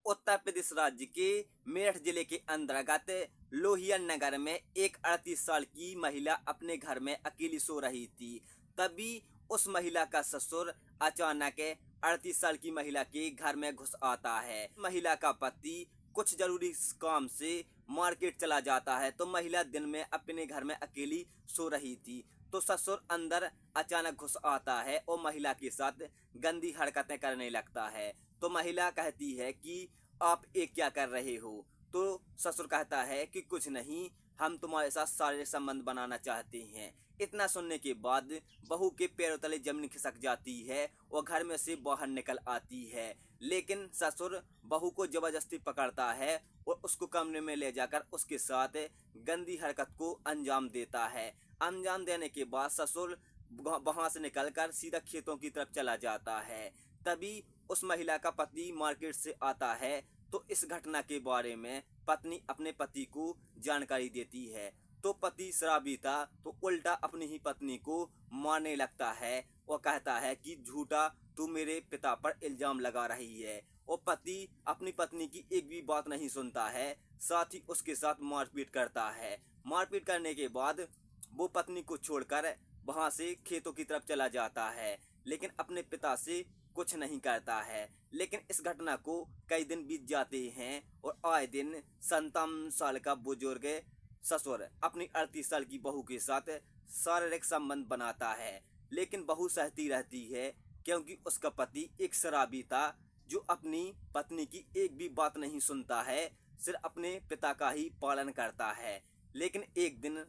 उत्तर प्रदेश राज्य के मेरठ जिले के अंतर्गत लोहिया नगर में एक 38 साल की महिला अपने घर में अकेली सो रही थी। तभी उस महिला का ससुर अचानक 38 साल की महिला के घर में घुस आता है। महिला का पति कुछ जरूरी काम से मार्केट चला जाता है, तो महिला दिन में अपने घर में अकेली सो रही थी। तो ससुर अंदर अचानक घुस आता है और महिला के साथ गंदी हरकतें करने लगता है। तो महिला कहती है कि आप ये क्या कर रहे हो? तो ससुर कहता है कि कुछ नहीं, हम तुम्हारे साथ शारीरिक संबंध बनाना चाहते हैं। इतना सुनने के बाद बहू के पैरों तले जमीन खिसक जाती है और घर में से बाहर निकल आती है। लेकिन ससुर बहू को जबरदस्ती पकड़ता है और उसको कमरे में ले जाकर उसके साथ गंदी हरकत को अंजाम देता है। अंजाम देने के बाद ससुर वहां से निकलकर सीधा खेतों की तरफ चला जाता है। तभी उस महिला का पति मार्केट से आता है, तो इस घटना के बारे में पत्नी अपने पति को जानकारी देती है। तो पति शराबी था, तो उल्टा अपनी ही पत्नी को मारने लगता है और कहता है कि झूठा तू मेरे पिता पर इल्जाम लगा रही है। और पति अपनी पत्नी की एक भी बात नहीं सुनता है, साथ ही उसके साथ मारपीट करता है। मारपीट करने के बाद वो पत्नी को छोड़कर वहां से खेतों की तरफ चला जाता है, लेकिन अपने पिता से कुछ नहीं करता है। लेकिन इस घटना को कई दिन बीत जाते हैं और आए दिन 57 साल का बुजुर्ग ससुर अपनी 38 साल की बहू के साथ शारीरिक संबंध बनाता है। लेकिन बहू सहती रहती है, क्योंकि उसका पति एक शराबी था जो अपनी पत्नी की एक भी बात नहीं सुनता है, सिर्फ अपने पिता का ही पालन करता है। लेकिन एक दिन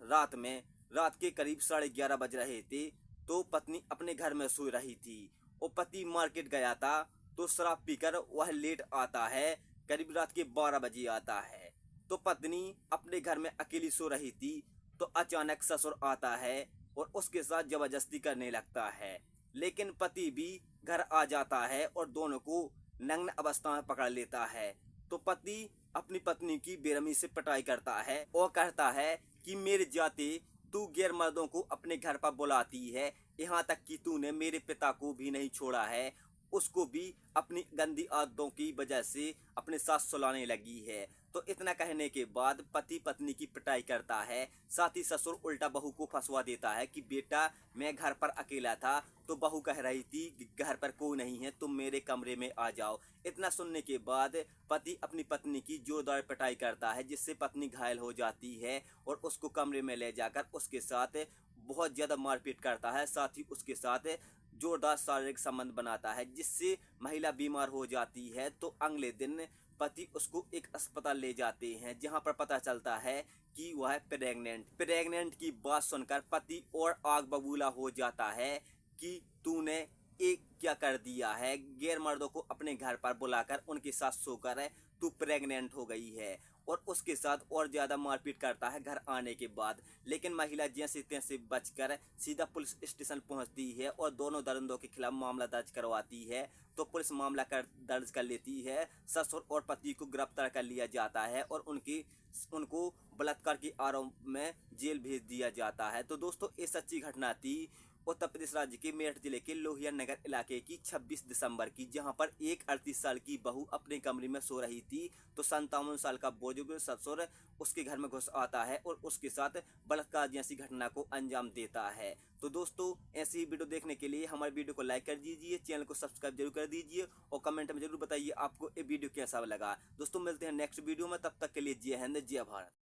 रात के करीब 11:30 बज रहे थे, तो पत्नी अपने घर में सो रही थी और पति मार्केट गया था, तो शराब पीकर वह लेट आता है, करीब रात के 12 बजे आता है। तो पत्नी अपने घर में अकेली सो रही थी, तो अचानक ससुर आता है और उसके साथ जबरदस्ती करने लगता है। लेकिन पति भी घर आ जाता है और दोनों को नग्न अवस्था में पकड़ लेता है। तो पति अपनी पत्नी की बेरहमी से पिटाई करता है और कहता है कि मेरे जाते तू गैर मर्दों को अपने घर पर बुलाती है, यहाँ तक कि तूने मेरे पिता को भी नहीं छोड़ा है, उसको भी अपनी गंदी आदतों की वजह से अपने साथ सुलाने लगी है। तो इतना कहने के बाद पति पत्नी की पिटाई करता है, साथ ही ससुर उल्टा बहू को फंसवा देता है कि बेटा मैं घर पर अकेला था, तो बहू कह रही थी कि घर पर कोई नहीं है, तुम मेरे कमरे में आ जाओ। इतना सुनने के बाद पति अपनी पत्नी की जोरदार पिटाई करता है, जिससे पत्नी घायल हो जाती है और उसको कमरे में ले जाकर उसके साथ बहुत ज़्यादा मारपीट करता है, साथ ही उसके साथ जोरदार शारीरिक संबंध बनाता है, जिससे महिला बीमार हो जाती है। तो अगले दिन पति उसको एक अस्पताल ले जाते हैं, जहां पर पता चलता है कि वह प्रेग्नेंट की बात सुनकर पति और आग बबूला हो जाता है कि तूने एक क्या कर दिया है, गैर मर्दों को अपने घर पर बुलाकर उनके साथ सोकर तू प्रेग्नेंट हो गई है। और उसके साथ और ज़्यादा मारपीट करता है घर आने के बाद। लेकिन महिला जैसे तैसे बचकर सीधा पुलिस स्टेशन पहुंचती है और दोनों दरिंदों के खिलाफ मामला दर्ज करवाती है। तो पुलिस मामला दर्ज कर लेती है, ससुर और पति को गिरफ्तार कर लिया जाता है और उनको बलात्कार के आरोप में जेल भेज दिया जाता है। तो दोस्तों, ये सच्ची घटना थी उत्तर प्रदेश राज्य के मेरठ जिले के लोहिया नगर इलाके की 26 दिसंबर की, जहां पर एक 38 साल की बहू अपने कमरे में सो रही थी, तो 57 साल का बुजुर्ग ससुर उसके घर में घुस आता है और उसके साथ बलात्कार जैसी घटना को अंजाम देता है। तो दोस्तों, ऐसी ही वीडियो देखने के लिए हमारे वीडियो को लाइक कर दीजिए, चैनल को सब्सक्राइब जरूर कर दीजिए और कमेंट में जरूर बताइए आपको ये वीडियो कैसा लगा। दोस्तों, मिलते हैं नेक्स्ट वीडियो में, तब तक के लिए जय हिंद जय भारत।